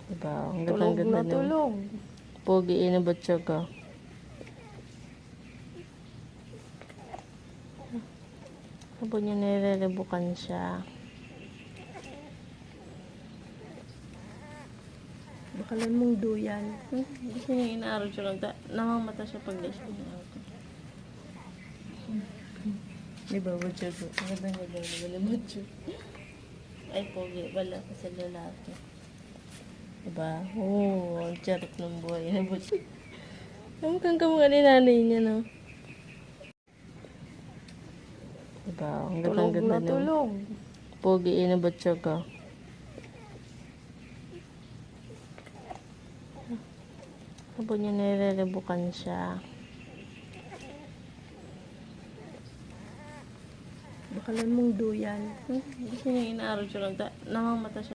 Diba? Ang Tulog ganda na ng tulog. pogi na batsaga. Habang niya nire-rebukan siya. Bakalan mong duyan. Kasi niya inaarot siya lang. Namamata siya pag di siya inaarot. Diba batsaga? Ang ganda niya daw. Wala batsaga. Ay pogi. Wala ka sa lalaki. Diba? Oo. Ang charot ng buhay na batsaga. Ang kamukha ni nanay niya, no? Diba? Ang Tulog ganda na ng tulog. pogi na batsaga. Habang niya nire-rebukan siya. Bakalan mong duyan. Kasi niya inaarot siya lang. Namamata siya.